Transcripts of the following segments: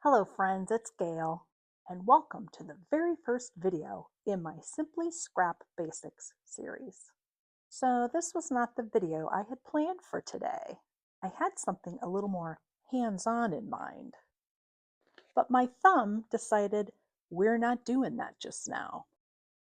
Hello friends, it's Gail, and welcome to the very first video in my Simply Scrap Basics series. So this was not the video I had planned for today. I had something a little more hands-on in mind. But my thumb decided we're not doing that just now.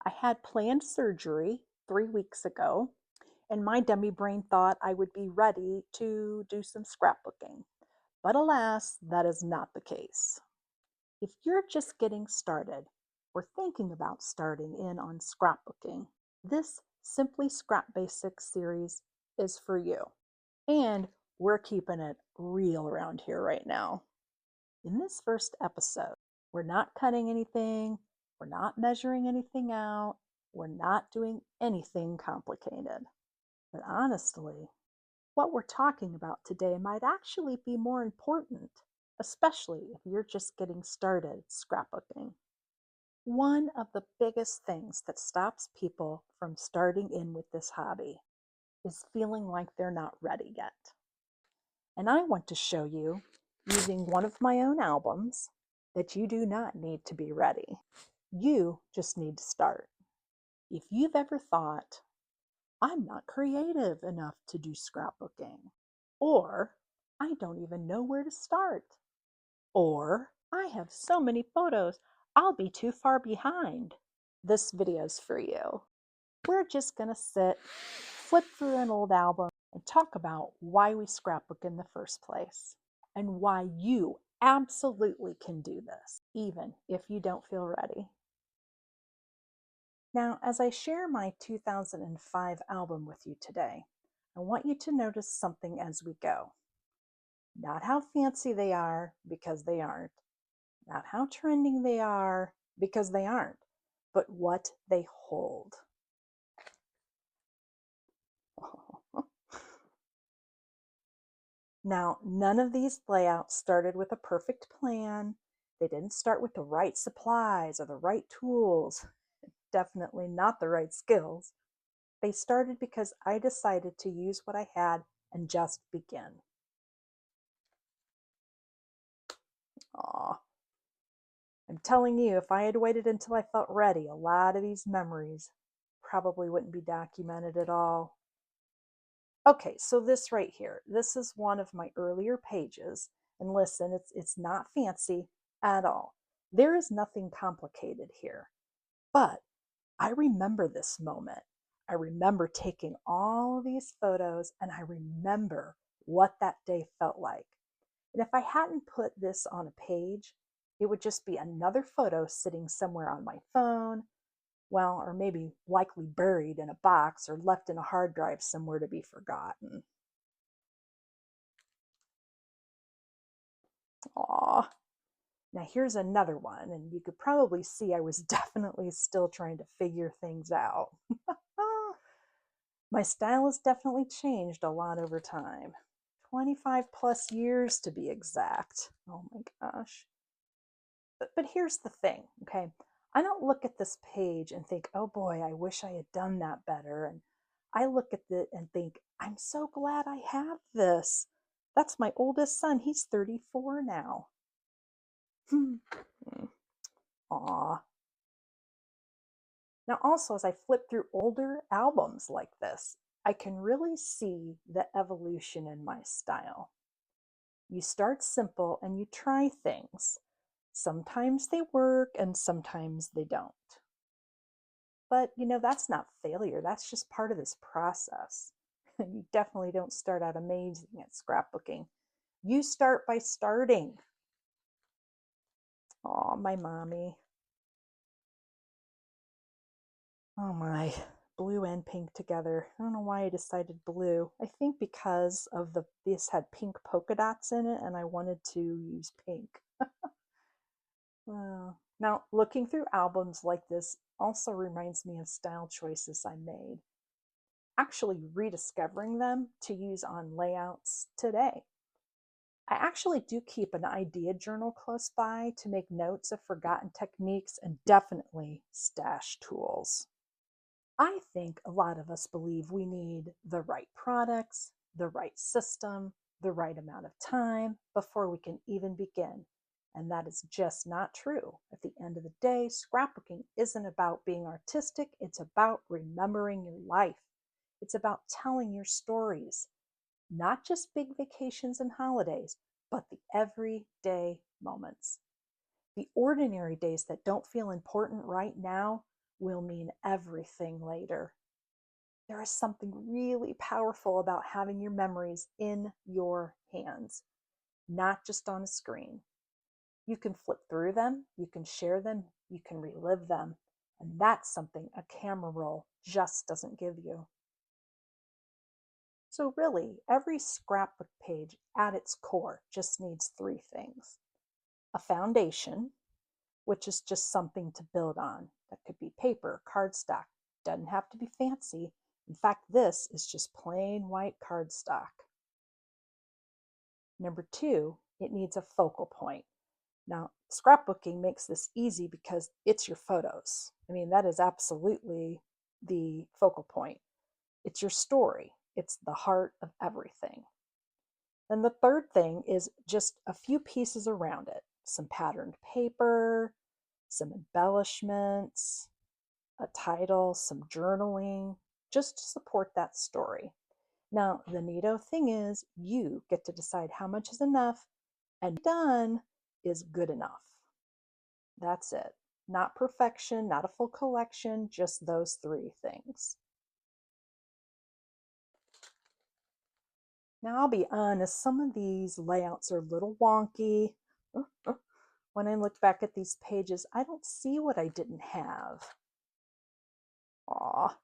I had planned surgery 3 weeks ago, and my dummy brain thought I would be ready to do some scrapbooking. But alas, that is not the case. If you're just getting started or thinking about starting in on scrapbooking, this Simply Scrap Basics series is for you. And we're keeping it real around here right now. In this first episode, we're not cutting anything, we're not measuring anything out, we're not doing anything complicated. But honestly, what we're talking about today might actually be more important, especially if you're just getting started scrapbooking. One of the biggest things that stops people from starting in with this hobby is feeling like they're not ready yet. And I want to show you, using one of my own albums, that you do not need to be ready. You just need to start. If you've ever thought, I'm not creative enough to do scrapbooking, or I don't even know where to start, or I have so many photos, I'll be too far behind, this video's for you. We're just going to sit, flip through an old album, and talk about why we scrapbook in the first place, and why you absolutely can do this, even if you don't feel ready. Now, as I share my 2005 album with you today, I want you to notice something as we go. Not how fancy they are, because they aren't. Not how trending they are, because they aren't. But what they hold. Now, none of these layouts started with a perfect plan. They didn't start with the right supplies or the right tools. Definitely not the right skills. They started because I decided to use what I had and just begin. Aw. I'm telling you, if I had waited until I felt ready, a lot of these memories probably wouldn't be documented at all. Okay, so this right here, this is one of my earlier pages. And listen, it's not fancy at all. There is nothing complicated here. But I remember this moment. I remember taking all these photos, and I remember what that day felt like. And if I hadn't put this on a page, it would just be another photo sitting somewhere on my phone, well, or maybe likely buried in a box or left in a hard drive somewhere to be forgotten. Aw. Now here's another one, and you could probably see I was definitely still trying to figure things out. My style has definitely changed a lot over time. 25 plus years to be exact. Oh my gosh. But here's the thing, okay? I don't look at this page and think, oh boy, I wish I had done that better. And I look at it and think, I'm so glad I have this. That's my oldest son. He's 34 now. Aw. Now also, as I flip through older albums like this, I can really see the evolution in my style. You start simple and you try things. Sometimes they work and sometimes they don't. But that's not failure. That's just part of this process. You definitely don't start out amazing at scrapbooking. You start by starting. Oh, my mommy. Oh my, blue and pink together. I don't know why I decided blue. I think because of this had pink polka dots in it and I wanted to use pink. Now, looking through albums like this also reminds me of style choices I made. Actually rediscovering them to use on layouts today. I actually do keep an idea journal close by to make notes of forgotten techniques and definitely stash tools. I think a lot of us believe we need the right products, the right system, the right amount of time before we can even begin. And that is just not true. At the end of the day, scrapbooking isn't about being artistic, it's about remembering your life. It's about telling your stories, not just big vacations and holidays, but the everyday moments. The ordinary days that don't feel important right now will mean everything later. There is something really powerful about having your memories in your hands, not just on a screen. You can flip through them, you can share them, you can relive them, and that's something a camera roll just doesn't give you. So really, every scrapbook page at its core just needs three things. A foundation, which is just something to build on. That could be paper, cardstock, doesn't have to be fancy. In fact, this is just plain white cardstock. Number two, it needs a focal point. Now, scrapbooking makes this easy because it's your photos. I mean, that is absolutely the focal point. It's your story. It's the heart of everything. Then the third thing is just a few pieces around it. Some patterned paper, some embellishments, a title, some journaling, just to support that story. Now, the neato thing is you get to decide how much is enough, and done is good enough. That's it. Not perfection, not a full collection, just those three things. Now, I'll be honest, some of these layouts are a little wonky. When I look back at these pages, I don't see what I didn't have. Aw.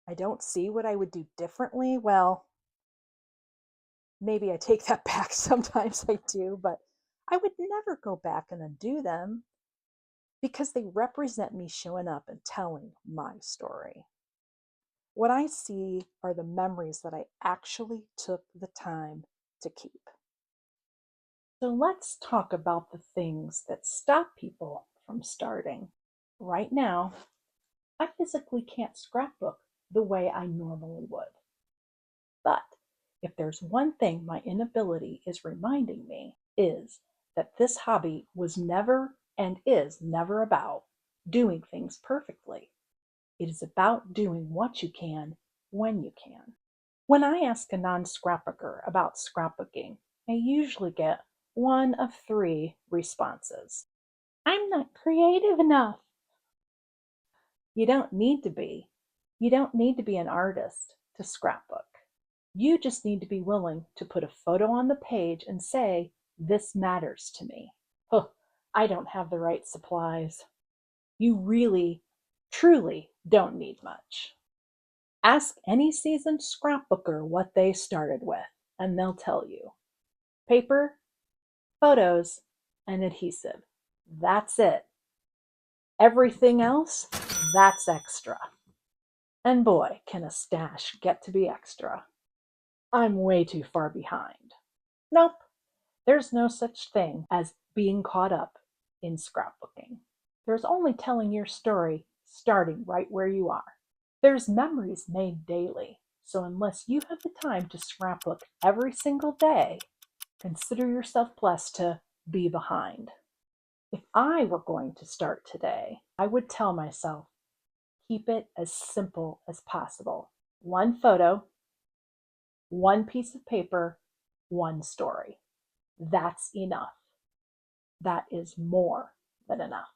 I don't see what I would do differently. Well, maybe I take that back. Sometimes I do, but I would never go back and undo them because they represent me showing up and telling my story. What I see are the memories that I actually took the time to keep. So let's talk about the things that stop people from starting. Right now, I physically can't scrapbook the way I normally would. But if there's one thing my inability is reminding me is that this hobby was never and is never about doing things perfectly. It is about doing what you can when you can. When I ask a non-scrapbooker about scrapbooking, I usually get one of three responses. I'm not creative enough. You don't need to be. You don't need to be an artist to scrapbook. You just need to be willing to put a photo on the page and say, this matters to me. Oh, I don't have the right supplies. You really, truly don't need much. Ask any seasoned scrapbooker what they started with, and they'll tell you. Paper, photos, and adhesive. That's it. Everything else, that's extra. And boy, can a stash get to be extra. I'm way too far behind. Nope, there's no such thing as being caught up in scrapbooking. There's only telling your story starting right where you are. There's memories made daily, so unless you have the time to scrapbook every single day, consider yourself blessed to be behind. If I were going to start today, I would tell myself, keep it as simple as possible. One photo, one piece of paper, one story. That's enough. That is more than enough.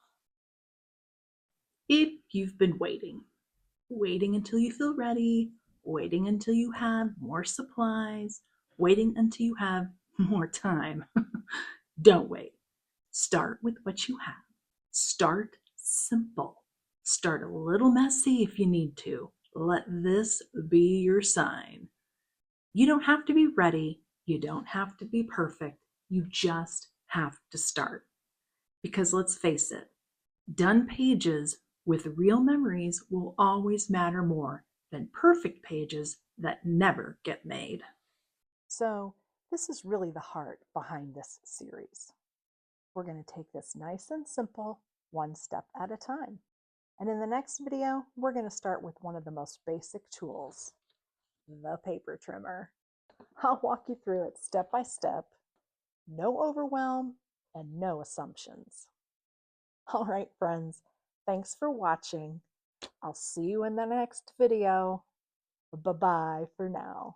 If you've been waiting until you feel ready, waiting until you have more supplies, waiting until you have more time, don't wait. Start with what you have. Start simple. Start a little messy if you need to. Let this be your sign. You don't have to be ready. You don't have to be perfect. You just have to start. Because let's face it, done pages with real memories will always matter more than perfect pages that never get made. So, this is really the heart behind this series. We're going to take this nice and simple, one step at a time. And in the next video, we're going to start with one of the most basic tools, the paper trimmer. I'll walk you through it step by step. no overwhelm, and no assumptions. All right, friends, thanks for watching. I'll see you in the next video. Bye-bye for now.